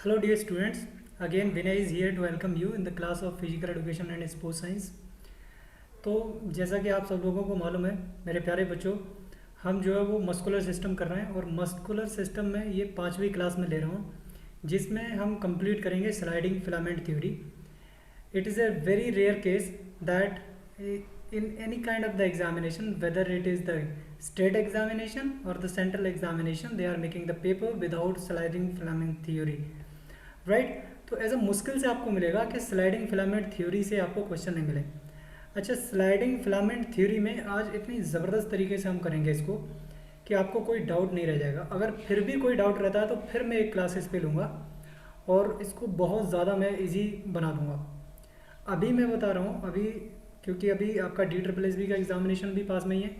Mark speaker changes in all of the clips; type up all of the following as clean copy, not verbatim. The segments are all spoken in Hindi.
Speaker 1: Hello dear students, again Vinay is here to welcome you in the class of Physical Education and Sports Science। तो जैसा कि आप सब लोगों को मालूम है मेरे प्यारे बच्चों, हम जो है वो मस्कुलर सिस्टम कर रहे हैं और मस्कुलर सिस्टम में ये 5वीं क्लास में ले रहा हूँ, जिसमें हम कंप्लीट करेंगे sliding filament theory. It is a very rare case that in any kind of the examination, whether it is the state examination or the central examination, they are making the paper without sliding filament theory, right? तो ऐसा मुश्किल से आपको मिलेगा कि स्लाइडिंग फिलामेंट थ्योरी से आपको क्वेश्चन नहीं मिले। अच्छा, स्लाइडिंग फिलामेंट थ्योरी में आज इतनी ज़बरदस्त तरीके से हम करेंगे इसको कि आपको कोई डाउट नहीं रह जाएगा। अगर फिर भी कोई डाउट रहता है तो फिर मैं एक क्लासेस पे लूँगा और इसको बहुत ज़्यादा मैं इजी बना दूँगा। अभी मैं बता रहा हूँ, अभी क्योंकि अभी आपका DSSB का एग्जामिनेशन भी पास में ही है,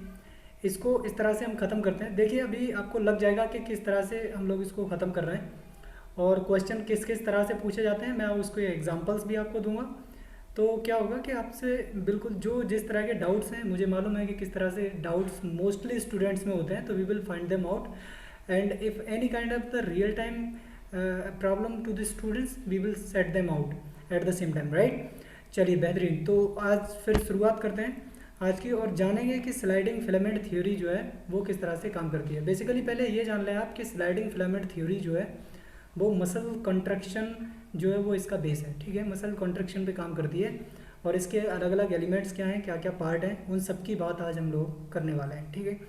Speaker 1: इसको इस तरह से हम ख़त्म करते हैं। देखिए अभी आपको लग जाएगा कि किस तरह से हम लोग इसको ख़त्म कर रहे हैं और क्वेश्चन किस किस तरह से पूछे जाते हैं। मैं उसको एग्जांपल्स भी आपको दूंगा। तो क्या होगा कि आपसे बिल्कुल जो जिस तरह के डाउट्स हैं, मुझे मालूम है कि किस तरह से डाउट्स मोस्टली स्टूडेंट्स में होते हैं, तो we will find them out and if any kind of the real time problem to the students we will set them out at the same time, right. चलिए बेहतरीन, तो आज फिर शुरुआत करते हैं आज की और जानेंगे कि स्लाइडिंग फिलामेंट थ्योरी जो है वो किस तरह से काम करती है। बेसिकली पहले ये जान लें आप कि स्लाइडिंग फिलामेंट थ्योरी जो है वो मसल कॉन्ट्रैक्शन जो है वो इसका बेस है, ठीक है। मसल कॉन्ट्रैक्शन पे काम करती है और इसके अलग अलग एलिमेंट्स क्या हैं, क्या क्या पार्ट हैं, उन सब की बात आज हम लोग करने वाले हैं, ठीक है।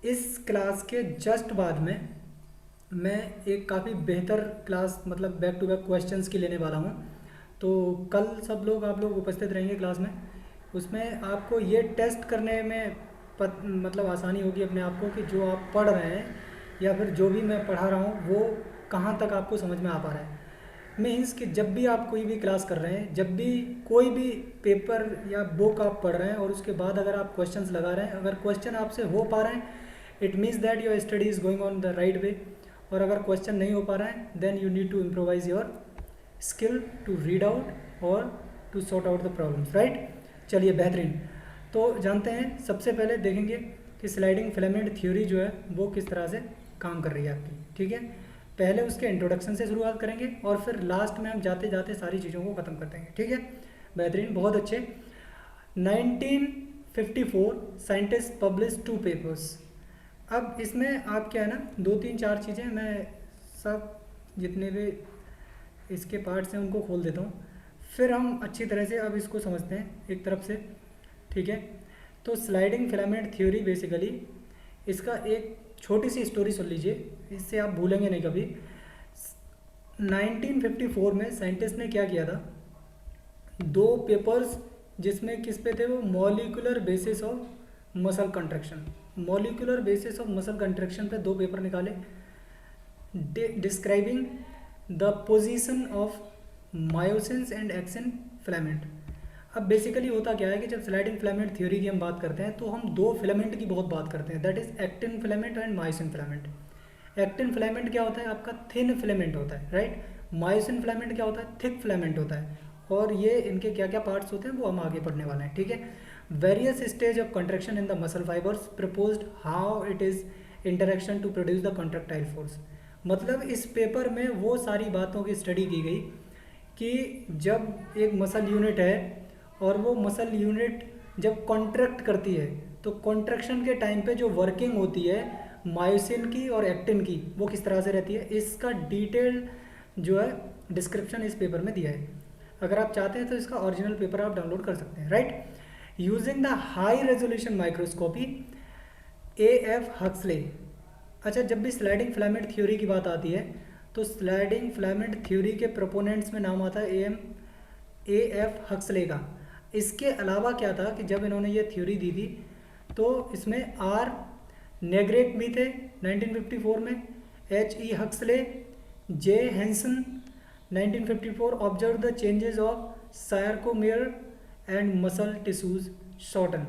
Speaker 1: इस क्लास के जस्ट बाद में मैं एक काफ़ी बेहतर क्लास मतलब बैक टू बैक क्वेश्चंस की लेने वाला हूँ। तो कल सब लोग आप लोग उपस्थित रहेंगे क्लास में। उसमें आपको ये टेस्ट करने में मतलब आसानी होगी अपने आप को कि जो आप पढ़ रहे हैं या फिर जो भी मैं पढ़ा रहा हूँ वो कहाँ तक आपको समझ में आ पा रहा है। मीन्स कि जब भी आप कोई भी क्लास कर रहे हैं, जब भी कोई भी पेपर या बुक आप पढ़ रहे हैं और उसके बाद अगर आप क्वेश्चंस लगा रहे हैं, अगर क्वेश्चन आपसे हो पा रहे हैं it means that your study is going on the right way, और अगर क्वेश्चन नहीं हो पा रहा है then you need to improvise your skill to read out और to sort out the problems, right. चलिए बेहतरीन, तो जानते हैं सबसे पहले देखेंगे कि स्लाइडिंग फिलामेंट थ्योरी जो है वो किस तरह से काम कर रही है आपकी, ठीक है। पहले उसके इंट्रोडक्शन से शुरुआत करेंगे और फिर लास्ट में हम जाते जाते सारी चीज़ों को ख़त्म कर देंगे, ठीक है। बेहतरीन, बहुत अच्छे। 1954 साइंटिस्ट पब्लिश 2 पेपर्स। अब इसमें आप क्या है ना, 2-3-4 चीज़ें मैं सब जितने भी इसके पार्ट्स हैं उनको खोल देता हूँ, फिर हम अच्छी तरह से अब इसको समझते हैं एक तरफ से, ठीक है। तो स्लाइडिंग फिलामेंट थ्योरी बेसिकली इसका एक छोटी सी स्टोरी सुन लीजिए, इससे आप भूलेंगे नहीं कभी। 1954 में साइंटिस्ट ने क्या किया था, 2 पेपर्स जिसमें किस पे थे वो, molecular basis of muscle contraction. Molecular basis of muscle contraction पे 2 पेपर निकाले describing the position of myosins and actin filament. अब बेसिकली होता क्या है कि जब स्लाइडिंग फिलामेंट थ्योरी की हम बात करते हैं तो हम 2 फिलामेंट की बहुत बात करते हैं, that is actin filament and myosin filament. Actin filament क्या होता है, आपका थिन फिलामेंट होता है, राइट। मायोसिन फिलामेंट क्या होता है, थिक फिलामेंट होता है। और ये इनके क्या क्या पार्ट्स होते हैं वो हम आगे पढ़ने वाले हैं, ठीक है। Various stage of contraction in the muscle fibres proposed how it is interaction to produce the contractile force. मतलब इस पेपर में वो सारी बातों की स्टडी की गई कि जब एक मसल यूनिट है और वो मसल यूनिट जब कॉन्ट्रैक्ट करती है तो कॉन्ट्रैक्शन के टाइम पे जो वर्किंग होती है मायोसिन की और एक्टिन की वो किस तरह से रहती है, इसका डिटेल जो है डिस्क्रिप्शन इस पेपर में दिया है। अगर आप चाहते हैं तो इसका ओरिजिनल पेपर आप डाउनलोड कर सकते हैं, right. Using the high resolution microscopy AF Huxley. अच्छा, जब भी स्लाइडिंग फिलामेंट थ्योरी की बात आती है तो स्लाइडिंग फिलामेंट थ्योरी के प्रोपोनेंट्स में नाम आता है AF हक्सले का। इसके अलावा क्या था कि जब इन्होंने ये थ्योरी दी थी तो इसमें R नेग्रेक भी थे 1954 में, HE Huxley, J Hanson 1954 observe the changes of sarcomere and muscle tissues shorten.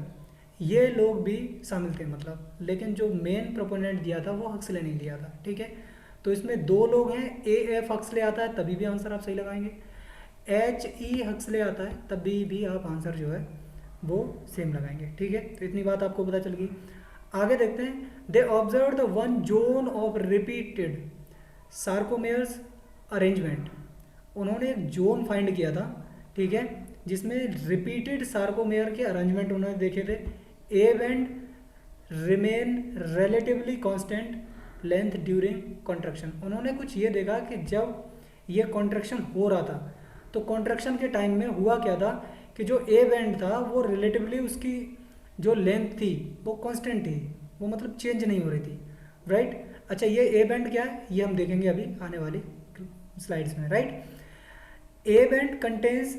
Speaker 1: ये लोग भी शामिल थे मतलब, लेकिन जो मेन प्रोपोनेंट दिया था वो हक्सले ने दिया था, ठीक है। तो इसमें 2 लोग हैं, AF हक्सले आता है तभी भी आंसर आप सही लगाएंगे, HE हक्सले आता है तभी भी आप आंसर जो है वो सेम लगाएंगे, ठीक है। तो इतनी बात आपको पता चल गई। आगे देखते हैं, they observe the one zone of repeated sarcomeres arrangement, उन्होंने एक जोन फाइंड किया था, ठीक है, जिसमें रिपीटेड सार्कोमेयर के अरेंजमेंट उन्होंने देखे थे। A band remain relatively constant length during contraction, उन्होंने कुछ ये देखा कि जब ये कॉन्ट्रैक्शन हो रहा था तो कॉन्ट्रैक्शन के टाइम में हुआ क्या था कि जो ए बैंड था वो रिलेटिवली उसकी जो लेंथ थी वो कांस्टेंट थी, वो मतलब चेंज नहीं हो रही थी, राइट। अच्छा, ये ए बैंड क्या है ये हम देखेंगे अभी आने वाली स्लाइड्स में, right. A band contains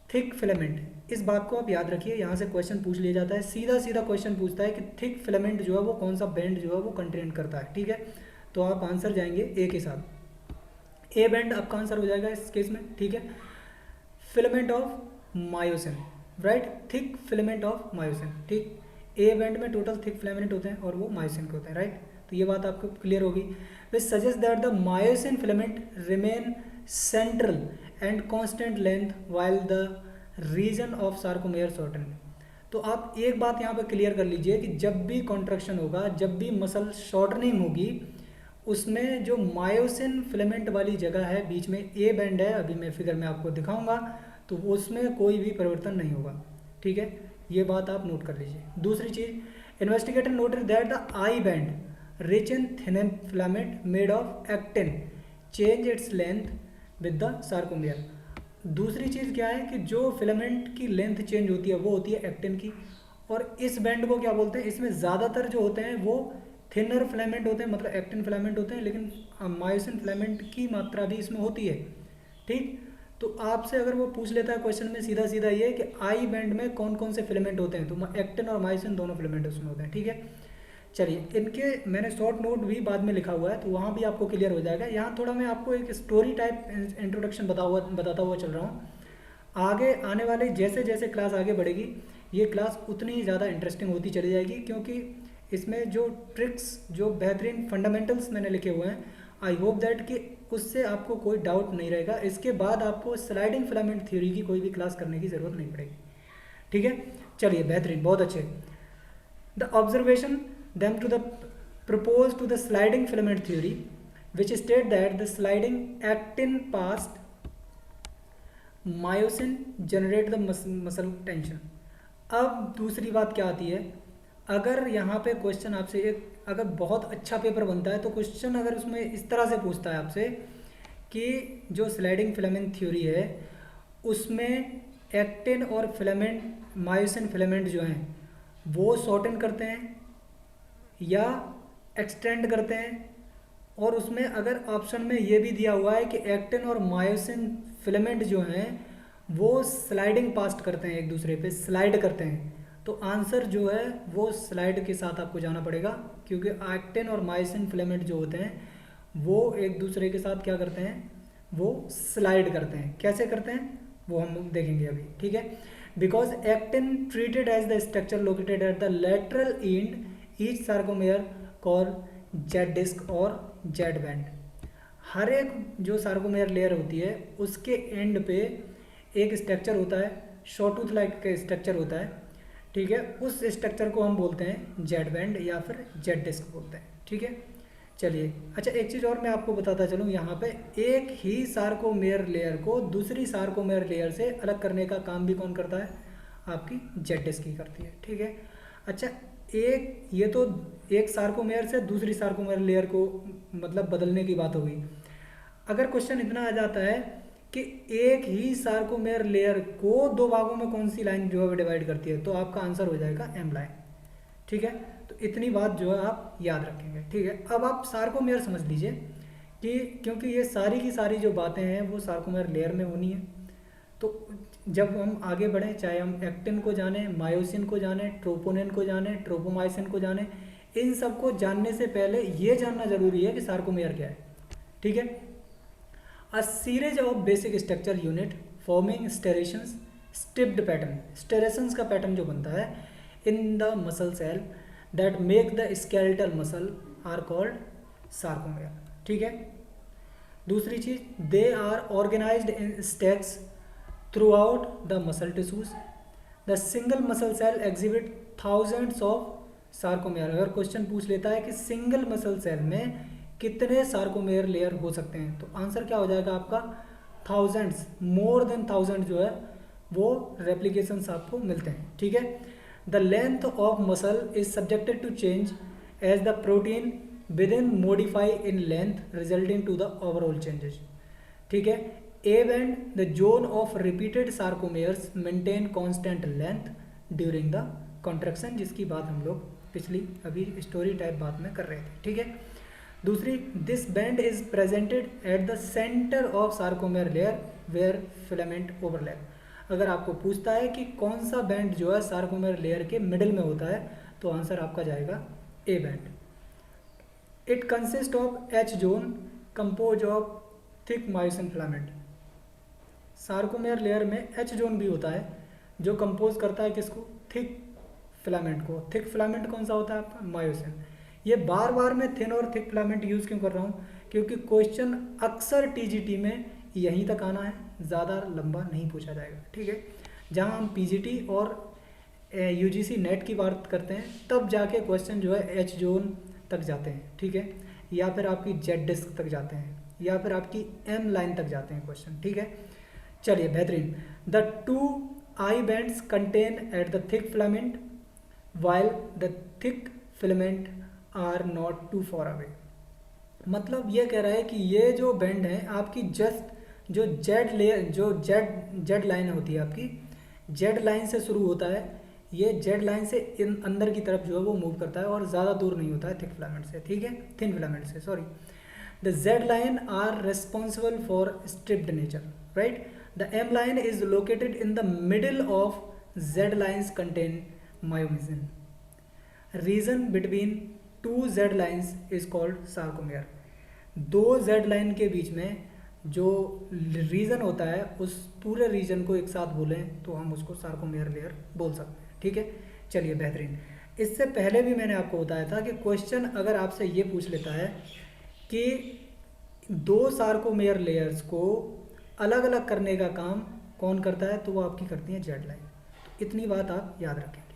Speaker 1: thick filament, इस बात को आप याद रखिए, यहाँ से क्वेश्चन पूछ लिया जाता है, सीधा सीधा क्वेश्चन पूछता है कि थिक फिलामेंट जो है वो कौन सा बैंड जो है वो कंटेन करता है, ठीक है। तो आप आंसर जाएंगे ए के साथ, ए बैंड आपका आंसर हो जाएगा इस केस में, ठीक है। Filament of myosin, right, thick filament of myosin, ठीक। ए बैंड में टोटल थिक फिलामेंट होते हैं और वो मायोसिन के होते हैं, राइट। तो ये बात आपको क्लियर होगी। Which suggest that the myosin filament remain central and constant length while the region of sarcomere shorten. तो आप एक बात यहाँ पे क्लियर कर लीजिए कि जब भी कॉन्ट्रैक्शन होगा, जब भी मसल शॉर्टनिंग होगी, उसमें जो मायोसिन फिलामेंट वाली जगह है बीच में ए बैंड है, अभी मैं फिगर में आपको दिखाऊंगा, तो उसमें कोई भी परिवर्तन नहीं होगा, ठीक है। ये बात आप नोट कर लीजिए। दूसरी चीज, investigator noted that the I band rich in thin filament made of actin change its length with the sarcomere. दूसरी चीज़ क्या है कि जो फिलामेंट की लेंथ चेंज होती है वो होती है एक्टिन की, और इस बैंड को क्या बोलते हैं, इसमें ज़्यादातर जो होते हैं वो थिनर फिलामेंट होते हैं, मतलब एक्टिन फिलामेंट होते हैं, लेकिन मायोसिन फिलामेंट की मात्रा भी इसमें होती है, ठीक। तो आपसे अगर वो पूछ लेता है क्वेश्चन में सीधा सीधा ये कि आई बैंड में कौन कौन से फिलामेंट होते हैं, तो एक्टिन और मायोसिन दोनों फिलामेंट उसमें होते हैं, ठीक है। चलिए, इनके मैंने शॉर्ट नोट भी बाद में लिखा हुआ है, तो वहाँ भी आपको क्लियर हो जाएगा। यहाँ थोड़ा मैं आपको एक स्टोरी टाइप इंट्रोडक्शन बताता हुआ चल रहा हूँ। आगे आने वाले जैसे जैसे क्लास आगे बढ़ेगी, ये क्लास उतनी ही ज़्यादा इंटरेस्टिंग होती चली जाएगी, क्योंकि इसमें जो ट्रिक्स, जो बेहतरीन फंडामेंटल्स मैंने लिखे हुए हैं, आई होप दैट कि उससे आपको कोई डाउट नहीं रहेगा। इसके बाद आपको स्लाइडिंग फिलामेंट थ्योरी की कोई भी क्लास करने की ज़रूरत नहीं पड़ेगी, ठीक है। चलिए, बेहतरीन, बहुत अच्छे। The observation them to the proposed to the sliding filament theory, which state that the sliding actin past myosin generate the muscle tension। अब दूसरी बात क्या आती है, अगर यहाँ पे क्वेश्चन आपसे अगर बहुत अच्छा पेपर बनता है तो क्वेश्चन अगर उसमें इस तरह से पूछता है आपसे कि जो स्लाइडिंग फिलामेंट थ्योरी है उसमें एक्टिन और फिलामेंट मायोसिन फिलामेंट जो हैं वो शॉर्टन करते हैं या एक्सटेंड करते हैं, और उसमें अगर ऑप्शन में ये भी दिया हुआ है कि एक्टिन और मायोसिन फिलामेंट जो हैं वो स्लाइडिंग पास्ट करते हैं, एक दूसरे पे स्लाइड करते हैं, तो आंसर जो है वो स्लाइड के साथ आपको जाना पड़ेगा, क्योंकि एक्टिन और मायोसिन फिलामेंट जो होते हैं वो एक दूसरे के साथ क्या करते हैं, वो स्लाइड करते हैं। कैसे करते हैं वो हम देखेंगे अभी, ठीक है। Because actin treated as the structure located at the lateral end each sarcomere call Z disc और जेड बैंड। हर एक जो सार्कोमेयर लेयर होती है उसके एंड पे एक स्ट्रक्चर होता है, शॉटूथ लाइक का स्ट्रक्चर होता है, ठीक है। उस स्ट्रक्चर को हम बोलते हैं जेड बैंड या फिर जेड डिस्क बोलते हैं, ठीक है। चलिए, अच्छा, एक चीज़ और मैं आपको बताता चलूँ, यहाँ पे एक ही सार्कोमेयर लेयर को दूसरी सार्कोमेयर लेयर से अलग करने का काम भी कौन करता है, आपकी जेड डिस्क ही करती है, ठीक है। अच्छा, ये तो एक सार्कोमेयर से दूसरी सार्कोमेयर लेयर को मतलब बदलने की बात होगी। अगर क्वेश्चन इतना आ जाता है कि एक ही सार्कोमेयर लेयर को दो भागों में कौन सी लाइन जो है डिवाइड करती है, तो आपका आंसर हो जाएगा एम लाइन, ठीक है। तो इतनी बात जो है आप याद रखेंगे, ठीक है। अब आप सार्कोमेयर समझ लीजिए कि क्योंकि ये सारी की सारी जो बातें हैं वो सार्कोमेयर लेयर में होनी है, तो जब हम आगे बढ़ें, चाहे हम एक्टिन को जाने, मायोसिन को जाने, ट्रोपोनिन को जाने, ट्रोपोमाइसिन को जाने, इन सब को जानने से पहले ये जानना जरूरी है कि सार्कोमेयर क्या है, ठीक है। A series of basic structure unit forming striations striped pattern, striations का पैटर्न जो बनता है in the muscle cell that make the skeletal muscle are called sarcomere, ठीक है। दूसरी चीज, they are organized in stacks throughout the muscle tissues. The single muscle cell exhibit thousands of sarcomere। अगर क्वेश्चन पूछ लेता है कि सिंगल मसल सेल में कितने सार्कोमेयर लेयर हो सकते हैं? तो आंसर क्या हो जाएगा आपका थाउजेंड्स, मोर देन थाउजेंड जो है वो रेप्लिकेशंस आपको मिलते हैं, ठीक है। The length of muscle is subjected to change as the protein within modify in length resulting to the overall changes, ठीक है। A band the zone of repeated sarcomeres maintain constant length during the contraction, जिसकी बात हम लोग पिछली अभी स्टोरी टाइप बात में कर रहे थे, ठीक है। दूसरी, this band is presented at the centre of sarcomere layer where filament overlap. अगर आपको पूछता है कि कौन सा बैंड जो है सार्कोमेयर लेयर के मिडिल में होता है, तो आंसर आपका जाएगा A band. It consist of H zone compose of thick myosin filament. Sarcomere layer में एच जोन भी होता है जो कंपोज करता है किसको? थिक फिलामेंट को। थिक फिलामेंट कौन सा होता है आपका? मायोसिन। ये बार बार मैं थिन और थिक फिलामेंट यूज़ क्यों कर रहा हूँ? क्योंकि क्वेश्चन अक्सर टीजीटी में यहीं तक आना है, ज़्यादा लंबा नहीं पूछा जाएगा, ठीक है। जहाँ हम पीजीटी और यूजीसी नेट की बात करते हैं तब जाके क्वेश्चन जो है एच जोन तक जाते हैं, ठीक है, या फिर आपकी जेड डिस्क तक जाते हैं, या फिर आपकी एम लाइन तक जाते हैं क्वेश्चन, ठीक है। चलिए बेहतरीन। The two I bands contain at the thick filament while the thick filament are not too far away. मतलब ये कह रहा है कि ये जो बैंड है आपकी जस्ट जो जेड लेयर जो जेड लाइन होती है आपकी, जेड लाइन से शुरू होता है, ये जेड लाइन से इन अंदर की तरफ जो है वो मूव करता है और ज़्यादा दूर नहीं होता है थिक फिलामेंट से, ठीक है, थिन फिलामेंट से, sorry. The Z line are responsible for striped nature, right. The M line is located in the middle of Z lines contain myosin. Region between two Z lines is called sarcomere. दो जेड लाइन के बीच में जो रीजन होता है उस पूरे रीजन को एक साथ बोलें तो हम उसको सार्कोमेयर लेयर बोल सकते हैं, ठीक है। चलिए बेहतरीन। इससे पहले भी मैंने आपको बताया था कि क्वेश्चन अगर आपसे ये पूछ लेता है कि दो सार्कोमेयर लेयर्स को अलग अलग करने का काम कौन करता है, तो वो आपकी करती है जेड लाइन। तो इतनी बात आप याद रखेंगे।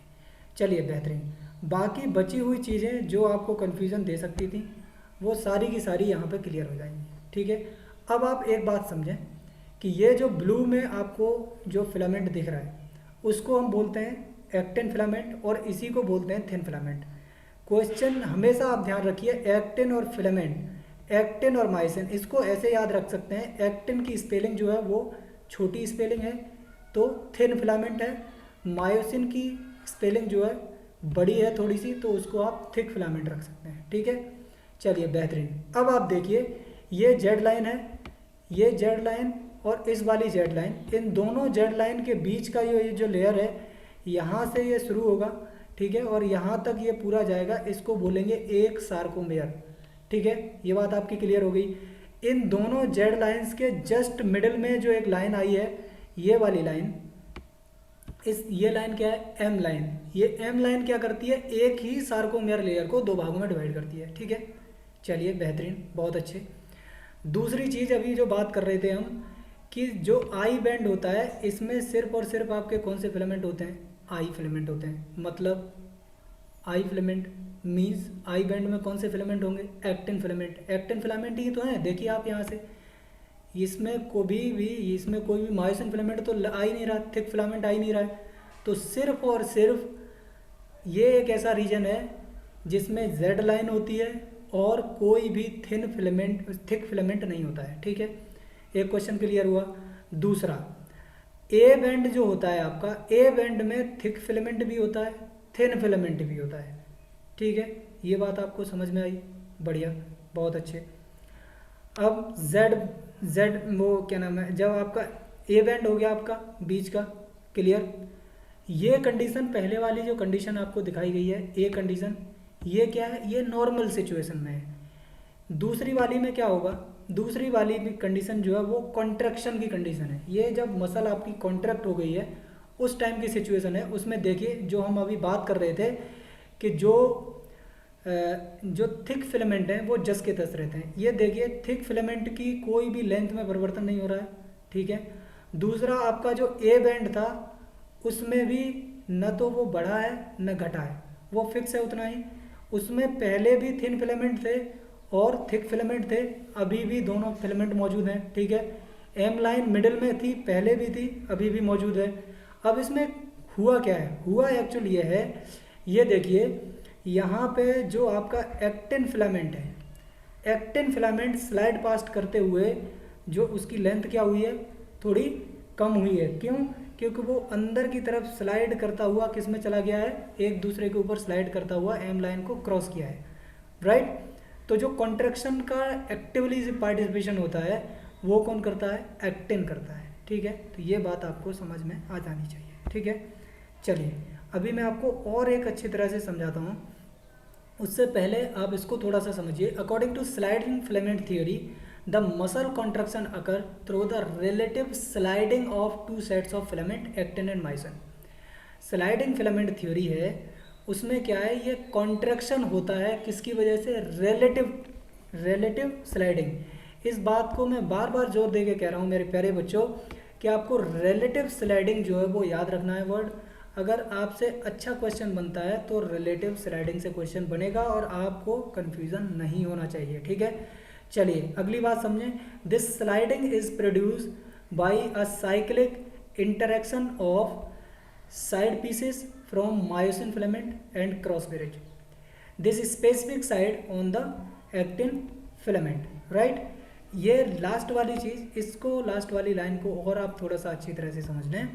Speaker 1: चलिए बेहतरीन। बाकी बची हुई चीज़ें जो आपको कन्फ्यूज़न दे सकती थी वो सारी की सारी यहाँ पे क्लियर हो जाएंगी, ठीक है। अब आप एक बात समझें कि ये जो ब्लू में आपको जो फिलामेंट दिख रहा है उसको हम बोलते हैं एक्टिन फिलामेंट और इसी को बोलते हैं थिन फिलामेंट। क्वेश्चन हमेशा आप ध्यान रखिए, एक्टिन और फिलामेंट, एक्टिन और मायोसिन, इसको ऐसे याद रख सकते हैं। एक्टिन की स्पेलिंग जो है वो छोटी स्पेलिंग है तो थिन फिलामेंट है, मायोसिन की स्पेलिंग जो है बड़ी है थोड़ी सी तो उसको आप थिक फिलामेंट रख सकते हैं, ठीक है। चलिए बेहतरीन। अब आप देखिए ये जेड लाइन है, ये जेड लाइन और इस वाली जेड लाइन, इन दोनों जेड लाइन के बीच का ये जो लेयर है यहाँ से ये शुरू होगा, ठीक है, और यहाँ तक ये पूरा जाएगा, इसको बोलेंगे एक सार्कोमेयर, ठीक है। ये बात आपकी क्लियर हो गई। इन दोनों जेड लाइन्स के जस्ट मिडिल में जो एक लाइन आई है, ये वाली लाइन, ये लाइन क्या है? M line. ये एम लाइन क्या करती है? एक ही सार्कोमेयर लेयर को दो भागों में डिवाइड करती है, ठीक है। चलिए बेहतरीन, बहुत अच्छे। दूसरी चीज़ अभी जो बात कर रहे थे हम कि जो आई बैंड होता है इसमें सिर्फ और सिर्फ आपके कौन से फिलामेंट होते हैं? आई फिलामेंट होते हैं। मतलब आई फिलामेंट मीन्स आई बैंड में कौन से फिलामेंट होंगे? Actin filament. एक्टिन फिलामेंट ही तो है, देखिए आप यहाँ से, इसमें कोई भी मायोसिन फिलामेंट तो आ ही नहीं रहा, थिक फिलामेंट आ ही नहीं रहा है। तो सिर्फ और सिर्फ ये एक ऐसा रीजन है जिसमें जेड लाइन होती है और कोई भी थिक फिलामेंट नहीं होता है, ठीक है। एक क्वेश्चन क्लियर हुआ। दूसरा, ए बैंड जो होता है आपका, ए बैंड में थिक फिलामेंट भी होता है, थिन फिलामेंट भी होता है, ठीक है। ये बात आपको समझ में आई? बढ़िया, बहुत अच्छे। अब जेड वो क्या नाम है, जब आपका ए बैंड हो गया आपका बीच का, क्लियर। ये कंडीशन, पहले वाली जो कंडीशन आपको दिखाई गई है ए कंडीशन, ये क्या है? ये नॉर्मल सिचुएशन में है। दूसरी वाली में क्या होगा? दूसरी वाली कंडीशन जो है वो कॉन्ट्रैक्शन की कंडीशन है। ये जब मसल आपकी कॉन्ट्रैक्ट हो गई है उस टाइम की सिचुएशन है। उसमें देखिए जो हम अभी बात कर रहे थे कि जो थिक फिलामेंट हैं वो जस के तस रहते हैं। ये देखिए थिक फिलामेंट की कोई भी लेंथ में परिवर्तन नहीं हो रहा है, ठीक है। दूसरा आपका जो ए बैंड था उसमें भी न तो वो बढ़ा है न घटा है, वो फिक्स है उतना ही। उसमें पहले भी थिन फिलामेंट थे और थिक फिलामेंट थे, अभी भी दोनों फिलामेंट मौजूद हैं, ठीक है। एम लाइन मिडिल में थी, पहले भी थी, अभी भी मौजूद है। अब इसमें हुआ क्या है, हुआ एक्चुअली ये है, ये देखिए यहाँ पे जो आपका एक्टिन फिलामेंट है, एक्टिन फिलामेंट स्लाइड पास्ट करते हुए जो उसकी लेंथ क्या हुई है, थोड़ी कम हुई है। क्यों? क्योंकि वो अंदर की तरफ स्लाइड करता हुआ किस में चला गया है, एक दूसरे के ऊपर स्लाइड करता हुआ एम लाइन को क्रॉस किया है, राइट। तो जो कॉन्ट्रैक्शन का एक्टिवली पार्टिसिपेशन होता है वो कौन करता है, एक्टिन करता है, ठीक है। तो ये बात आपको समझ में आ जानी चाहिए, ठीक है। चलिए अभी मैं आपको और एक अच्छी तरह से समझाता हूँ, उससे पहले आप इसको थोड़ा सा समझिए। According to sliding filament theory, the muscle contraction occur through the relative sliding of two sets of filament actin and myosin. Sliding filament theory है, उसमें क्या है, ये कॉन्ट्रैक्शन होता है किसकी वजह से, रिलेटिव स्लाइडिंग। इस बात को मैं बार बार जोर दे के कह रहा हूँ मेरे प्यारे बच्चों कि आपको रिलेटिव स्लाइडिंग जो है वो याद रखना है वर्ड। अगर आपसे अच्छा क्वेश्चन बनता है तो रिलेटिव स्लाइडिंग से क्वेश्चन बनेगा और आपको कन्फ्यूज़न नहीं होना चाहिए, ठीक है। चलिए अगली बात समझें। This sliding is produce by a cyclic interaction of side pieces from myosin filament and cross bridge, this specific side on the actin filament, right. ये लास्ट वाली चीज़, इसको लास्ट वाली लाइन को और आप थोड़ा सा अच्छी तरह से समझ लें।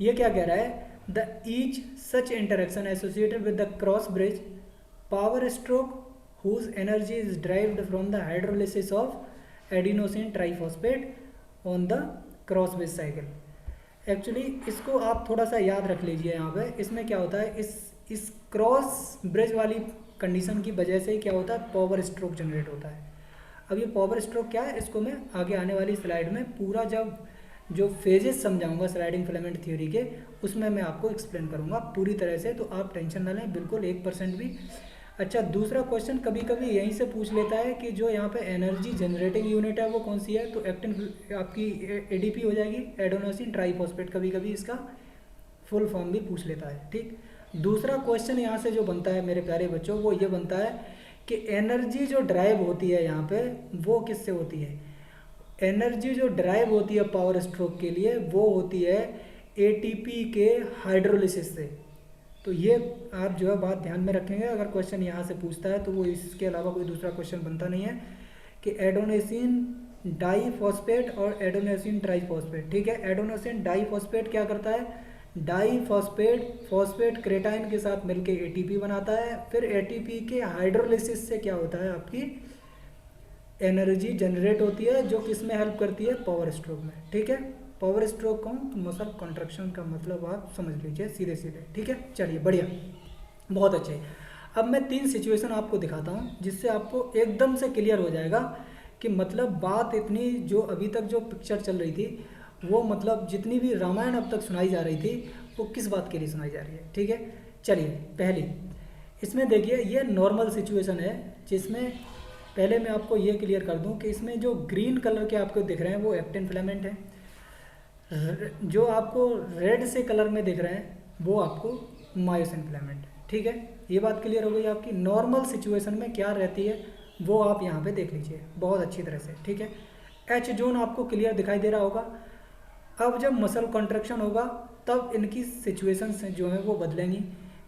Speaker 1: ये क्या कह रहा है, the each such interaction associated with the cross bridge power stroke whose energy is derived from the hydrolysis of adenosine triphosphate on the cross bridge cycle। Actually इसको आप थोड़ा सा याद रख लीजिए यहाँ पे। इसमें क्या होता है, इस क्रॉस ब्रिज वाली कंडीशन की वजह से क्या होता है, पावर स्ट्रोक जनरेट होता है। अब ये पावर स्ट्रोक क्या है, इसको मैं आगे आने वाली स्लाइड में पूरा जब जो फेजेस समझाऊंगा स्लाइडिंग फिलामेंट थ्योरी के, उसमें मैं आपको एक्सप्लेन करूंगा पूरी तरह से, तो आप टेंशन ना लें बिल्कुल 1% भी। अच्छा, दूसरा क्वेश्चन कभी कभी यहीं से पूछ लेता है कि जो यहाँ पे एनर्जी जनरेटिंग यूनिट है वो कौन सी है, तो एक्टिन आपकी एडीपी हो जाएगी, एडेनोसिन ट्राइफॉस्फेट। कभी कभी इसका फुल फॉर्म भी पूछ लेता है, ठीक। दूसरा क्वेश्चन यहाँ से जो बनता है मेरे प्यारे बच्चों, वो ये बनता है कि एनर्जी जो ड्राइव होती है यहाँ पे वो किससे होती है, एनर्जी जो ड्राइव होती है पावर स्ट्रोक के लिए वो होती है एटीपी के हाइड्रोलिसिस से। तो ये आप जो है बात ध्यान में रखेंगे, अगर क्वेश्चन यहाँ से पूछता है तो वो इसके अलावा कोई दूसरा क्वेश्चन बनता नहीं है कि एडेनोसिन डाईफॉस्फेट और एडेनोसिन ट्राइफॉस्फेट, ठीक है। एडेनोसिन डाईफॉस्फेट क्या करता है, डाईफॉस्फेट फॉस्फेट क्रेटाइन के साथ मिलके एटीपी बनाता है, फिर एटीपी के हाइड्रोलिसिस से क्या होता है, आपकी एनर्जी जनरेट होती है जो किस में हेल्प करती है, पावर स्ट्रोक में, ठीक है। पावर स्ट्रोक कौन, मसल कॉन्ट्रैक्शन का मतलब आप समझ लीजिए सीधे सीधे, ठीक है। चलिए बढ़िया, बहुत अच्छे। अब मैं 3 सिचुएशन आपको दिखाता हूँ जिससे आपको एकदम से क्लियर हो जाएगा कि मतलब बात इतनी जो अभी तक जो पिक्चर चल रही थी वो मतलब जितनी भी रामायण अब तक सुनाई जा रही थी वो किस बात के लिए सुनाई जा रही है, ठीक है। चलिए पहली इसमें देखिए, ये नॉर्मल सिचुएशन है जिसमें पहले मैं आपको ये क्लियर कर दूं कि इसमें जो ग्रीन कलर के आपको दिख रहे हैं वो एक्टिन फिलामेंट है, जो आपको रेड से कलर में दिख रहे हैं वो आपको मायोसिन फिलामेंट है, ठीक है। ये बात क्लियर हो गई आपकी। नॉर्मल सिचुएशन में क्या रहती है वो आप यहाँ पे देख लीजिए बहुत अच्छी तरह से, ठीक है। एच जोन आपको क्लियर दिखाई दे रहा होगा। अब जब मसल कॉन्ट्रैक्शन होगा तब इनकी सिचुएशन जो है वो बदलेंगी।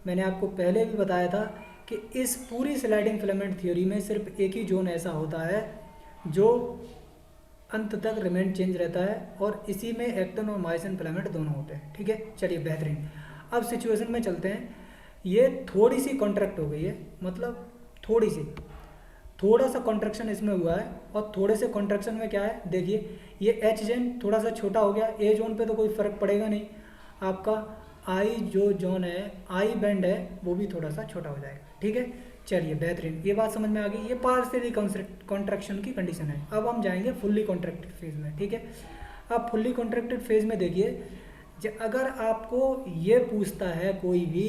Speaker 1: मैंने आपको पहले भी बताया था कि इस पूरी स्लाइडिंग फिलामेंट थ्योरी में सिर्फ एक ही जोन ऐसा होता है जो अंत तक रिमेन चेंज रहता है और इसी में एक्टिन और मायोसिन फिलामेंट दोनों होते हैं, ठीक है। चलिए बेहतरीन, अब सिचुएशन में चलते हैं। ये थोड़ी सी कॉन्ट्रैक्ट हो गई है, मतलब थोड़ा सा कॉन्ट्रैक्शन इसमें हुआ है, और थोड़े से कॉन्ट्रैक्शन में क्या है, देखिए ये एच जोन थोड़ा सा छोटा हो गया, ए जोन पे तो कोई फ़र्क पड़ेगा नहीं, आपका आई जो जोन है, आई बैंड है, वो भी थोड़ा सा छोटा हो जाएगा, ठीक है। चलिए बेहतरीन, ये बात समझ में आ गई। ये पार्शियली कॉन्ट्रैक्शन की कंडीशन है। अब हम जाएंगे फुल्ली कॉन्ट्रैक्टेड फेज में, ठीक है। अब फुल्ली कॉन्ट्रैक्टेड फेज में देखिए, अगर आपको ये पूछता है कोई भी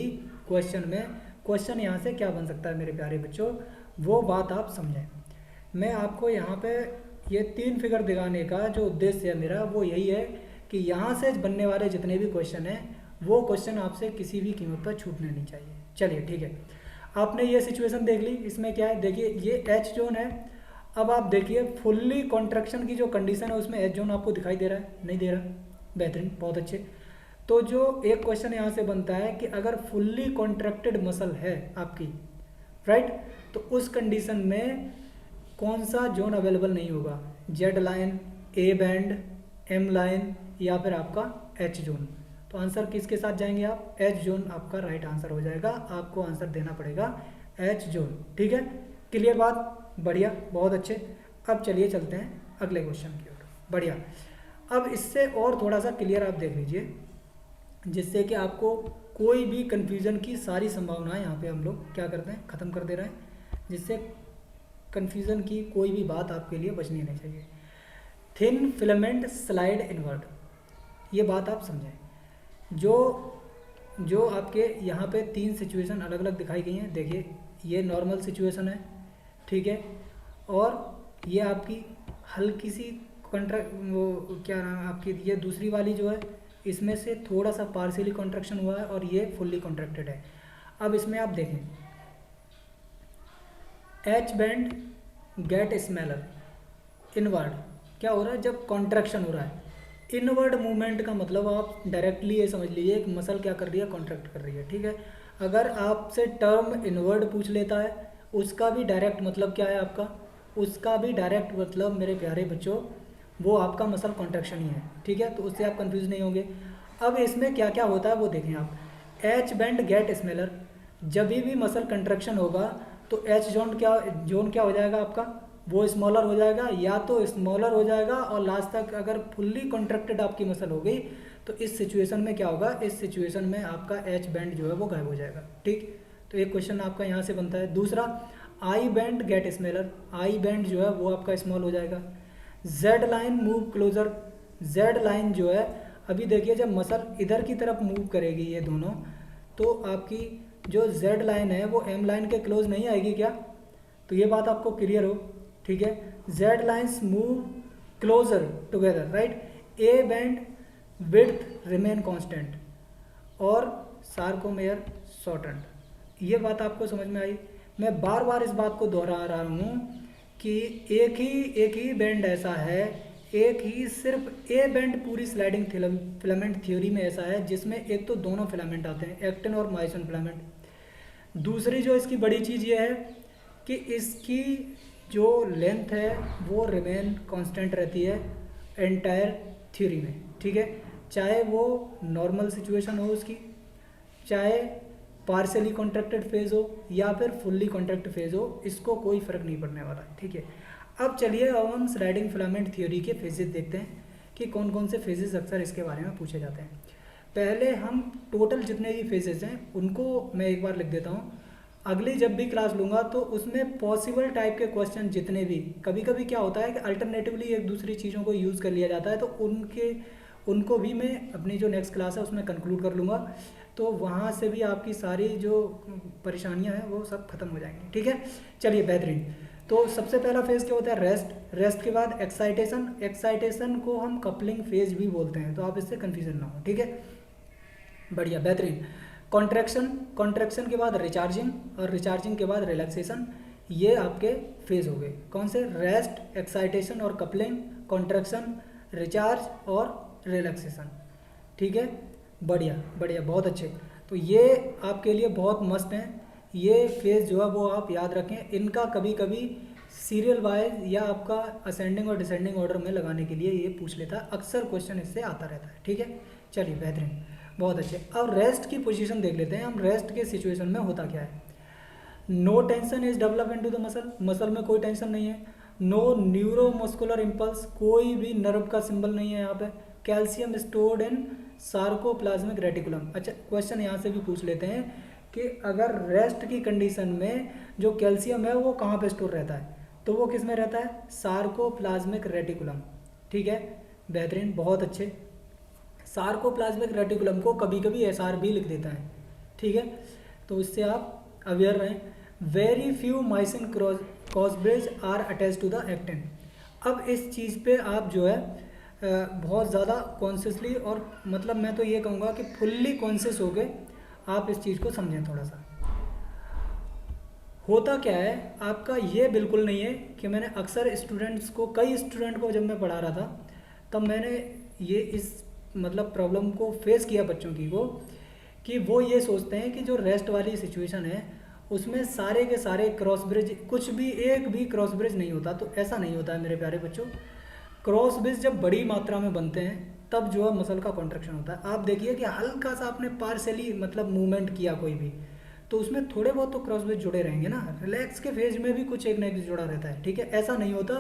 Speaker 1: क्वेश्चन में, क्वेश्चन यहाँ से क्या बन सकता है मेरे प्यारे बच्चों, वो बात आप समझें। मैं आपको यहाँ पे ये 3 फिगर दिखाने का जो उद्देश्य है मेरा वो यही है कि यहाँ से बनने वाले जितने भी क्वेश्चन हैं वो क्वेश्चन आपसे किसी भी कीमत पर छूटने नहीं चाहिए। चलिए ठीक है, आपने ये सिचुएशन देख ली। इसमें क्या है, देखिए ये एच जोन है, अब आप देखिए फुल्ली कॉन्ट्रैक्शन की जो कंडीशन है उसमें एच जोन आपको दिखाई दे रहा है, नहीं दे रहा? बेहतरीन, बहुत अच्छे। तो जो एक क्वेश्चन यहाँ से बनता है कि अगर फुल्ली कॉन्ट्रैक्टेड मसल है आपकी, राइट, तो उस कंडीशन में कौन सा जोन अवेलेबल नहीं होगा? Z line, A band, M line या फिर आपका एच जोन? तो आंसर किसके साथ जाएंगे आप? एच जोन आपका राइट आंसर हो जाएगा। आपको आंसर देना पड़ेगा एच जोन। ठीक है, क्लियर बात? बढ़िया, बहुत अच्छे। अब चलिए चलते हैं अगले क्वेश्चन की ओर। बढ़िया, अब इससे और थोड़ा सा क्लियर आप देख लीजिए, जिससे कि आपको कोई भी कन्फ्यूज़न की सारी संभावनाएं यहाँ पे हम लोग क्या करते हैं, ख़त्म कर दे रहे हैं, जिससे कन्फ्यूज़न की कोई भी बात आपके लिए बचनी नहीं चाहिए। थिन फिलामेंट स्लाइड इनवर्ड, ये बात आप समझें। जो आपके यहाँ पे 3 सिचुएशन अलग अलग दिखाई गई हैं। देखिए, ये नॉर्मल सिचुएशन है, ठीक है, और ये आपकी हल्की सी वो क्या नाम है आपकी, ये दूसरी वाली जो है इसमें से थोड़ा सा पार्शियली कॉन्ट्रैक्शन हुआ है और ये फुल्ली कॉन्ट्रैक्टेड है। अब इसमें आप देखें, H band get smaller inward, क्या हो रहा है? जब कॉन्ट्रैक्शन हो रहा है, इनवर्ड मूवमेंट का मतलब आप डायरेक्टली ये समझ लीजिए एक मसल क्या कर रही है, कॉन्ट्रैक्ट कर रही है। ठीक है, अगर आपसे टर्म इनवर्ड पूछ लेता है, उसका भी डायरेक्ट मतलब क्या है आपका? उसका भी डायरेक्ट मतलब मेरे प्यारे बच्चों वो आपका मसल कॉन्ट्रैक्शन ही है। ठीक है, तो उससे आप कंफ्यूज नहीं होंगे। अब इसमें क्या क्या होता है वो देखें आप। एच बैंड गेट स्मेलर, जब भी मसल कंट्रैक्शन होगा तो एच जोन क्या हो जाएगा आपका? वो स्मॉलर हो जाएगा, या तो स्मॉलर हो जाएगा और लास्ट तक अगर फुल्ली कॉन्ट्रैक्टेड आपकी मसल हो गई तो इस सिचुएशन में क्या होगा? इस सिचुएशन में आपका एच बैंड जो है वो गायब हो जाएगा। ठीक, तो एक क्वेश्चन आपका यहाँ से बनता है। दूसरा, I band get smaller, I band जो है वो आपका स्मॉल हो जाएगा। Z line move closer, Z line जो है अभी देखिए जब मसल इधर की तरफ मूव करेगी ये दोनों, तो आपकी जो जेड लाइन है वो एम लाइन के क्लोज नहीं आएगी क्या? तो ये बात आपको क्लियर हो। ठीक है, Z lines move closer together, right. A band width remain constant और सार्कोमेयर शॉर्टेंड, ये बात आपको समझ में आई? मैं बार बार इस बात को दोहरा रहा हूँ कि एक ही बैंड ऐसा है, एक ही सिर्फ ए बैंड पूरी स्लाइडिंग फिलामेंट थ्योरी में ऐसा है जिसमें एक तो दोनों फिलामेंट आते हैं, एक्टिन और मायोसिन फिलामेंट। दूसरी जो इसकी बड़ी चीज़ ये है कि इसकी जो लेंथ है वो रिमेन कांस्टेंट रहती है एंटायर थ्योरी में। ठीक है, चाहे वो नॉर्मल सिचुएशन हो उसकी, चाहे पार्शियली कॉन्ट्रैक्टेड फेज हो या फिर फुल्ली कॉन्ट्रैक्ट फेज हो, इसको कोई फ़र्क नहीं पड़ने वाला है। ठीक है, अब चलिए अब हम स्लाइडिंग फिलामेंट थ्योरी के फेजेस देखते हैं कि कौन कौन से फेजेस अक्सर इसके बारे में पूछे जाते हैं। पहले हम टोटल जितने भी फेजेस हैं उनको मैं एक बार लिख देता हूँ, अगली जब भी क्लास लूँगा तो उसमें पॉसिबल टाइप के क्वेश्चन जितने भी, कभी कभी क्या होता है कि अल्टरनेटिवली एक दूसरी चीज़ों को यूज़ कर लिया जाता है, तो उनको भी मैं अपनी जो नेक्स्ट क्लास है उसमें कंक्लूड कर लूँगा, तो वहाँ से भी आपकी सारी जो परेशानियाँ हैं वो सब खत्म हो जाएंगी। ठीक है, चलिए बेहतरीन। तो सबसे पहला फेज़ क्या होता है? रेस्ट। रेस्ट के बाद एक्साइटेशन, एक्साइटेशन को हम कपलिंग फेज भी बोलते हैं, तो आप इससे कन्फ्यूजन ना हो। ठीक है, बढ़िया, बेहतरीन। कॉन्ट्रैक्शन, कॉन्ट्रैक्शन के बाद रिचार्जिंग और रिचार्जिंग के बाद रिलैक्सेशन, ये आपके फेज हो गए। कौन से? रेस्ट, एक्साइटेशन और कपलिंग, कॉन्ट्रैक्शन, रिचार्ज और रिलैक्सेशन। ठीक है, बढ़िया बढ़िया, बहुत अच्छे। तो ये आपके लिए बहुत मस्त हैं, ये फेज जो है वो आप याद रखें। इनका कभी कभी सीरियल वाइज या आपका असेंडिंग और डिसेंडिंग ऑर्डर में लगाने के लिए ये पूछ लेता है, अक्सर क्वेश्चन इससे आता रहता है। ठीक है, चलिए बेहतरीन, बहुत अच्छे। अब रेस्ट की पोजीशन देख लेते हैं हम, रेस्ट के सिचुएशन में होता क्या है। No tension is develop into the muscle, muscle में कोई टेंशन नहीं है। नो न्यूरोमस्कुलर इम्पल्स, कोई भी नर्व का सिंबल नहीं है यहाँ पे। Calcium stored in sarcoplasmic reticulum. अच्छा, क्वेश्चन यहाँ से भी पूछ लेते हैं कि अगर रेस्ट की कंडीशन में जो कैल्शियम है वो कहाँ पे स्टोर रहता है, तो वो किस में रहता है? Sarcoplasmic reticulum. ठीक है, बेहतरीन, बहुत अच्छे। सार्कोप्लाज्मिक रेटिकुलम को कभी कभी एसआर भी लिख देता है। ठीक है, तो इससे आप अवेयर रहें। Very few myosin crossbridge are attach to the actin. अब इस चीज़ पे आप जो है बहुत ज़्यादा कॉन्शियसली, और मतलब मैं तो ये कहूँगा कि फुल्ली कॉन्शियस हो के आप इस चीज़ को समझें थोड़ा सा। होता क्या है आपका, ये बिल्कुल नहीं है कि मैंने अक्सर स्टूडेंट्स को, कई स्टूडेंट को जब मैं पढ़ा रहा था तब मैंने ये इस मतलब प्रॉब्लम को फेस किया बच्चों की को, कि वो ये सोचते हैं कि जो रेस्ट वाली सिचुएशन है उसमें सारे के सारे क्रॉस ब्रिज, कुछ भी एक भी क्रॉस ब्रिज नहीं होता। तो ऐसा नहीं होता है मेरे प्यारे बच्चों। क्रॉस ब्रिज जब बड़ी मात्रा में बनते हैं तब जो है मसल का कॉन्ट्रैक्शन होता है। आप देखिए कि हल्का सा आपने पार्शली मतलब मूवमेंट किया कोई भी, तो उसमें थोड़े बहुत तो क्रॉस ब्रिज जुड़े रहेंगे ना। रिलैक्स के फेज में भी कुछ एक ना एक जुड़ा रहता है, ठीक है। ऐसा नहीं होता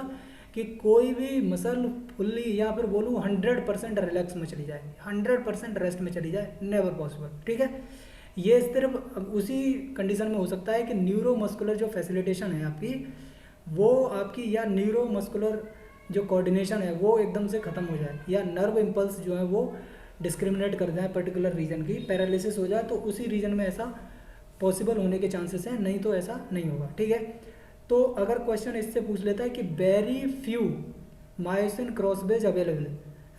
Speaker 1: कि कोई भी मसल फुल्ली या फिर बोलूँ 100% रिलैक्स में चली जाए, 100% रेस्ट में चली जाए, नेवर पॉसिबल, ठीक है। ये सिर्फ उसी कंडीशन में हो सकता है कि न्यूरोमस्कुलर जो फैसिलिटेशन है आपकी, वो आपकी, या न्यूरोमस्कुलर जो कोऑर्डिनेशन है वो एकदम से ख़त्म हो जाए, या नर्व इम्पल्स जो है वो डिस्क्रिमिनेट कर जाए पर्टिकुलर रीजन की, पैरालिसिस हो जाए, तो उसी रीजन में ऐसा पॉसिबल होने के चांसेस हैं, नहीं तो ऐसा नहीं होगा, ठीक है। तो अगर क्वेश्चन इससे पूछ लेता है कि very few myosin cross bridge available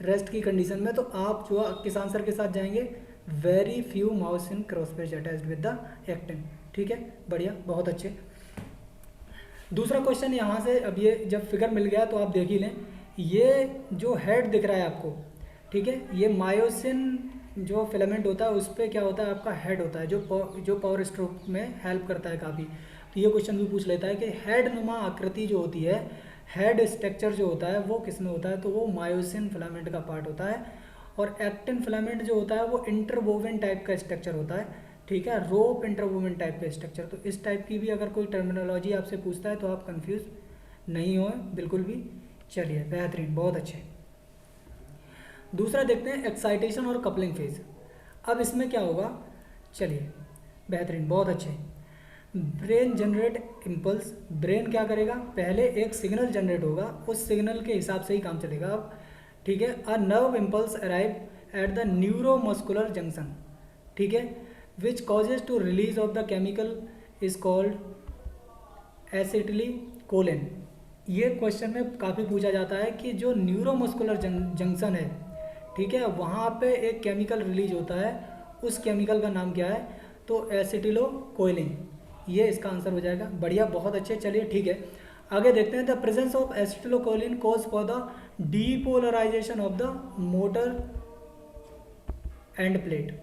Speaker 1: rest की कंडीशन में, तो आप जो किस आंसर के साथ जाएंगे, very few myosin cross bridge attached with the actin, ठीक है, बढ़िया, बहुत अच्छे। दूसरा क्वेश्चन यहाँ से, अब ये जब फिगर मिल गया तो आप देख ही लें, ये जो हेड दिख रहा है आपको, ठीक है, ये मायोसिन जो फिलामेंट होता है उस पर क्या होता है, आपका हेड होता है, जो पावर स्ट्रोक में हेल्प करता है काफ़ी। तो ये क्वेश्चन भी पूछ लेता है कि हेड नुमा आकृति जो होती है, हेड स्ट्रक्चर जो होता है वो किस में होता है, तो वो मायोसिन फिलामेंट का पार्ट होता है। और एक्टिन फिलामेंट जो होता है वो इंटरवोवन टाइप का स्ट्रक्चर होता है, ठीक है, रोप इंटरवोवन टाइप का स्ट्रक्चर। तो इस टाइप की भी अगर कोई टर्मिनोलॉजी आपसे पूछता है तो आप कंफ्यूज नहीं हो बिल्कुल भी। चलिए, बेहतरीन, बहुत अच्छे। दूसरा देखते हैं एक्साइटेशन और कपलिंग फेज। अब इसमें क्या होगा, चलिए, बेहतरीन, बहुत अच्छे। ब्रेन जनरेट इम्पल्स, ब्रेन क्या करेगा, पहले एक सिग्नल जनरेट होगा, उस सिग्नल के हिसाब से ही काम चलेगा अब, ठीक है। A nerve impulse arrive at the neuromuscular junction, ठीक है, which causes to release of the chemical is called acetylcholine. ये क्वेश्चन में काफ़ी पूछा जाता है कि जो न्यूरोमस्कुलर जंक्शन है, ठीक है, वहाँ पे एक केमिकल रिलीज होता है, उस केमिकल का नाम क्या है, तो एसिटिलोकोलिन, ये इसका आंसर हो जाएगा। बढ़िया, बहुत अच्छे। चलिए, ठीक है, आगे देखते हैं। The presence of acetylcholine cause for the depolarisation of the motor end plate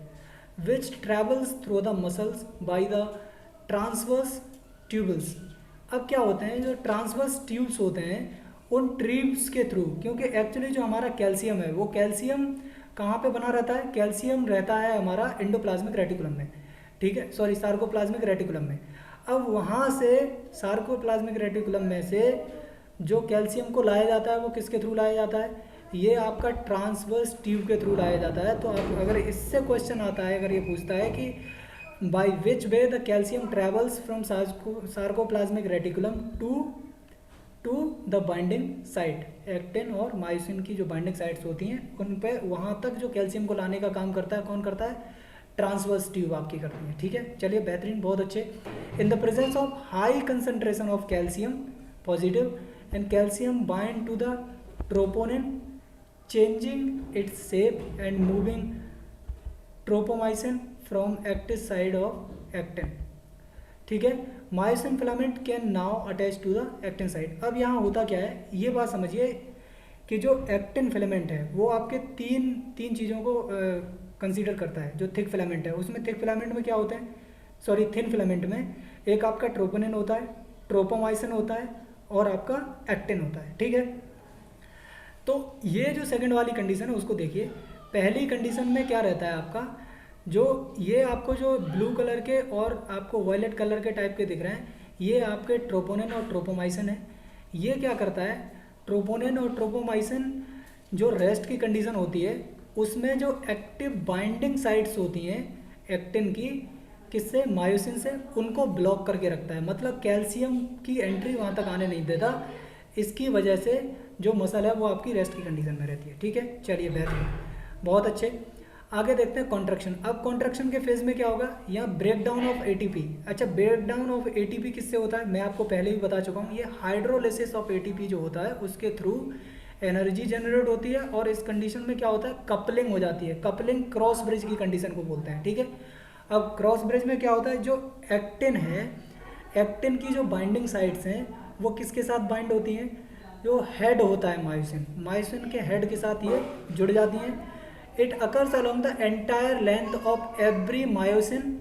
Speaker 1: which travels through the muscles by the transverse tubules. अब क्या होते हैं, जो ट्रांसवर्स ट्यूब्स होते हैं उन ट्यूब्स के थ्रू, क्योंकि एक्चुअली जो हमारा कैल्शियम है वो कैल्शियम कहाँ पे बना रहता है, कैल्शियम रहता है हमारा एंडोप्लाज्मिक रेटिकुलम में, ठीक है, सॉरी, सार्कोप्लाज्मिक रेटिकुलम में। अब वहाँ से सार्कोप्लाज्मिक रेटिकुलम में से जो कैल्शियम को लाया जाता है वो किसके थ्रू लाया जाता है, ये आपका ट्रांसवर्स ट्यूब के थ्रू लाया जाता है। तो आप अगर इससे क्वेश्चन आता है, अगर ये पूछता है कि by which way the calcium travels from sarcoplasmic reticulum to the binding site, actin और मायोसिन की जो बाइंडिंग साइट्स होती हैं उन पे, वहाँ तक जो कैल्शियम को लाने का काम करता है, कौन करता है, ट्रांसवर्स ट्यूब आपकी करती है, ठीक है। चलिए, बेहतरीन, बहुत अच्छे। In the presence of high concentration of calcium positive and calcium bind to the troponin changing its shape and moving tropomyosin from active side of actin, ठीक है। Myosin filament can now attach to the actin side. अब यहाँ होता क्या है, ये बात समझिए कि जो एक्टिन फिलामेंट है वो आपके तीन चीज़ों को कंसीडर करता है। जो थिक फिलामेंट है उसमें, थिक फिलामेंट में क्या होते हैं, सॉरी, थिन फिलामेंट में एक आपका ट्रोपोनिन होता है, ट्रोपोमाइसिन होता है और आपका एक्टिन होता है, ठीक है। तो ये जो सेकंड वाली कंडीशन है उसको देखिए। पहली कंडीशन में क्या रहता है आपका, जो ये आपको जो ब्लू कलर के और आपको वायलेट कलर के टाइप के दिख रहे हैं, ये आपके ट्रोपोनिन और ट्रोपोमाइसिन है। ये क्या करता है, ट्रोपोनिन और ट्रोपोमाइसिन जो रेस्ट की कंडीशन होती है उसमें जो एक्टिव बाइंडिंग साइट्स होती हैं एक्टिन की, किससे, मायोसिन से, उनको ब्लॉक करके रखता है। मतलब कैल्शियम की एंट्री वहाँ तक आने नहीं देता। इसकी वजह से जो मसल है वो आपकी रेस्ट की कंडीशन में रहती है, ठीक है। चलिए, बेहतरीन, बहुत अच्छे। आगे देखते हैं कॉन्ट्रैक्शन। अब कॉन्ट्रैक्शन के फेज में क्या होगा, यहाँ ब्रेक डाउन ऑफ एटीपी। अच्छा, ब्रेक डाउन ऑफ एटीपी किससे होता है, मैं आपको पहले भी बता चुका हूँ, ये हाइड्रोलिसिस ऑफ एटीपी जो होता है उसके थ्रू एनर्जी जनरेट होती है। और इस कंडीशन में क्या होता है, कपलिंग हो जाती है। कपलिंग क्रॉस ब्रिज की कंडीशन को बोलते हैं, ठीक है। अब क्रॉस ब्रिज में क्या होता है, जो एक्टिन है, एक्टिन की जो बाइंडिंग साइट्स हैं वो किसके साथ बाइंड होती हैं, जो हेड होता है मायोसिन, मायोसिन के हेड के साथ ये जुड़ जाती हैं। It occurs along the entire length of every myosin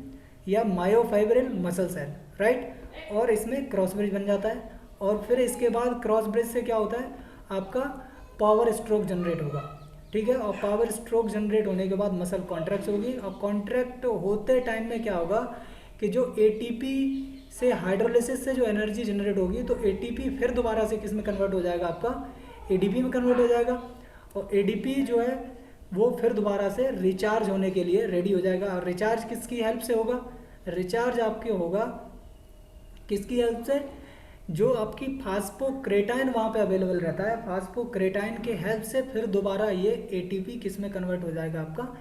Speaker 1: या मायोफाइब्रिल मसल सेल, राइट। और इसमें क्रॉस ब्रिज बन जाता है, और फिर इसके बाद क्रॉस ब्रिज से क्या होता है, आपका पावर स्ट्रोक जनरेट होगा, ठीक है। और पावर स्ट्रोक जनरेट होने के बाद मसल कॉन्ट्रैक्ट होगी, और कॉन्ट्रैक्ट होते टाइम में क्या होगा कि जो एटीपी से हाइड्रोलिसिस से जो एनर्जी जनरेट होगी, तो एटीपी फिर दोबारा से किस में कन्वर्ट हो जाएगा, आपका एडीपी में कन्वर्ट हो जाएगा। और एडीपी जो है वो फिर दोबारा से रिचार्ज होने के लिए रेडी हो जाएगा। और रिचार्ज किसकी हेल्प से होगा, रिचार्ज आपके होगा किसकी हेल्प से, जो आपकी फास्फोक्रेटाइन वहाँ पे अवेलेबल रहता है, फास्फोक्रेटाइन के हेल्प से फिर दोबारा ये एटीपी किस में कन्वर्ट हो जाएगा, आपका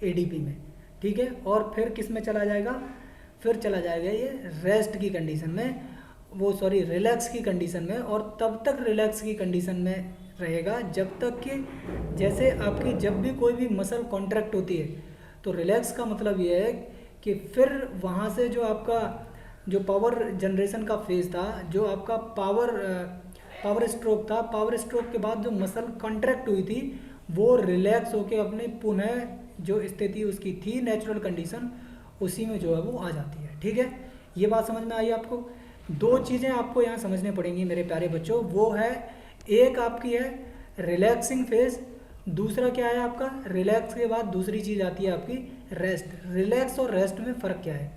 Speaker 1: एडीपी में, ठीक है। और फिर किस में चला जाएगा, फिर चला जाएगा ये रेस्ट की कंडीशन में, रिलैक्स की कंडीशन में। और तब तक रिलैक्स की कंडीशन में रहेगा जब तक कि जैसे आपकी जब भी कोई भी मसल कॉन्ट्रैक्ट होती है, तो रिलैक्स का मतलब ये है कि फिर वहाँ से जो आपका जो पावर जनरेशन का फेज था, जो आपका पावर स्ट्रोक था, पावर स्ट्रोक के बाद जो मसल कॉन्ट्रैक्ट हुई थी वो रिलैक्स होके अपने पुनः जो स्थिति उसकी थी नेचुरल कंडीशन, उसी में जो है वो आ जाती है, ठीक है। ये बात समझ में आई आपको। दो चीज़ें आपको यहाँ समझने पड़ेंगी मेरे प्यारे बच्चों, वो है एक आपकी है रिलैक्सिंग फेज, दूसरा क्या है आपका, रिलैक्स के बाद दूसरी चीज़ आती है आपकी रेस्ट। रिलैक्स और रेस्ट में फ़र्क क्या है,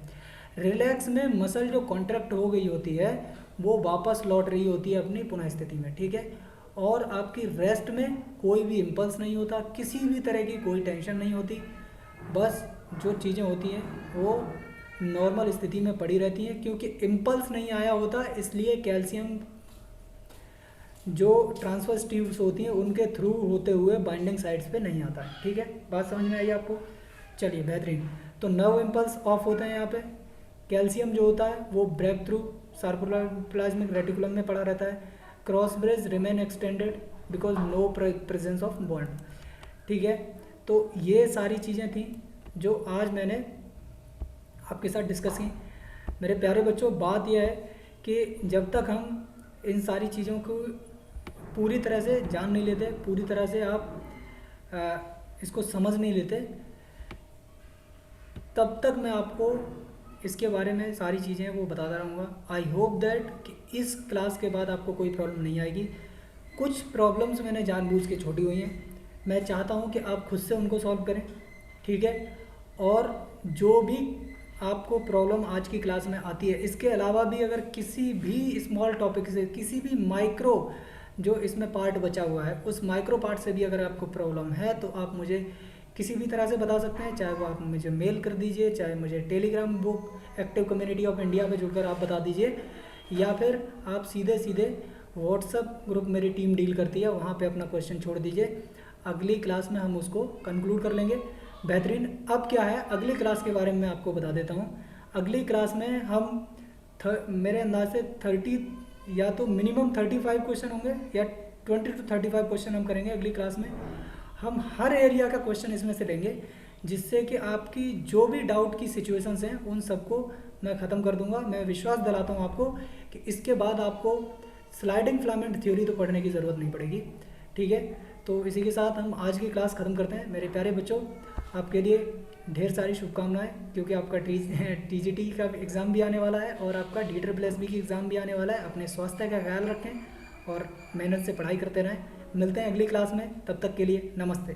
Speaker 1: रिलैक्स में मसल जो कॉन्ट्रैक्ट हो गई होती है वो वापस लौट रही होती है अपनी पुनः स्थिति में, ठीक है। और आपकी रेस्ट में कोई भी इम्पल्स नहीं होता, किसी भी तरह की कोई टेंशन नहीं होती, बस जो चीज़ें होती हैं वो नॉर्मल स्थिति में पड़ी रहती हैं, क्योंकि इम्पल्स नहीं आया होता, इसलिए कैल्शियम जो ट्रांसफर ट्यूब्स होती हैं उनके थ्रू होते हुए बाइंडिंग साइट्स पे नहीं आता है, ठीक है। बात समझ में आई आपको, चलिए बेहतरीन। तो नर्व इम्पल्स ऑफ होते हैं यहाँ पे, कैल्शियम जो होता है वो ब्रेक थ्रू सार्कोप्लाज्मिक रेटिकुलम में पड़ा रहता है, cross bridge remain extended because no presence of bond, ठीक है। तो ये सारी चीज़ें थी जो आज मैंने आपके साथ डिस्कस की। मेरे प्यारे बच्चों, बात यह है कि जब तक हम इन सारी चीज़ों को पूरी तरह से जान नहीं लेते, पूरी तरह से आप इसको समझ नहीं लेते, तब तक मैं आपको इसके बारे में सारी चीज़ें वो बताता रहूँगा। आई होप दैट कि इस क्लास के बाद आपको कोई प्रॉब्लम नहीं आएगी। कुछ प्रॉब्लम्स मैंने जानबूझ के छोड़ी हुई हैं, मैं चाहता हूँ कि आप खुद से उनको सॉल्व करें, ठीक है। और जो भी आपको प्रॉब्लम आज की क्लास में आती है, इसके अलावा भी अगर किसी भी स्मॉल टॉपिक से, किसी भी माइक्रो जो इसमें पार्ट बचा हुआ है, उस माइक्रो पार्ट से भी अगर आपको प्रॉब्लम है तो आप मुझे किसी भी तरह से बता सकते हैं, चाहे वो आप मुझे मेल कर दीजिए, चाहे मुझे Telegram book active community of India पे जुड़कर आप बता दीजिए, या फिर आप सीधे सीधे व्हाट्सएप ग्रुप मेरी टीम डील करती है, वहाँ पे अपना क्वेश्चन छोड़ दीजिए। अगली क्लास में हम उसको कंक्लूड कर लेंगे। बेहतरीन। अब क्या है, अगली क्लास के बारे में मैं आपको बता देता हूँ। अगली क्लास में हम मेरे अंदाज से 30 या तो मिनिमम 35 क्वेश्चन होंगे, या 20 to 35 क्वेश्चन हम करेंगे अगली क्लास में। हम हर एरिया का क्वेश्चन इसमें से लेंगे, जिससे कि आपकी जो भी डाउट की सिचुएशंस हैं उन सबको मैं ख़त्म कर दूंगा। मैं विश्वास दिलाता हूँ आपको कि इसके बाद आपको स्लाइडिंग फिलामेंट थ्योरी तो पढ़ने की ज़रूरत नहीं पड़ेगी, ठीक है। तो इसी के साथ हम आज की क्लास ख़त्म करते हैं। मेरे प्यारे बच्चों, आपके लिए ढेर सारी शुभकामनाएं, क्योंकि आपका TGT का एग्ज़ाम भी आने वाला है और आपका DSSB की एग्ज़ाम भी आने वाला है। अपने स्वास्थ्य का ख्याल रखें और मेहनत से पढ़ाई करते रहें। मिलते हैं अगली क्लास में, तब तक के लिए नमस्ते।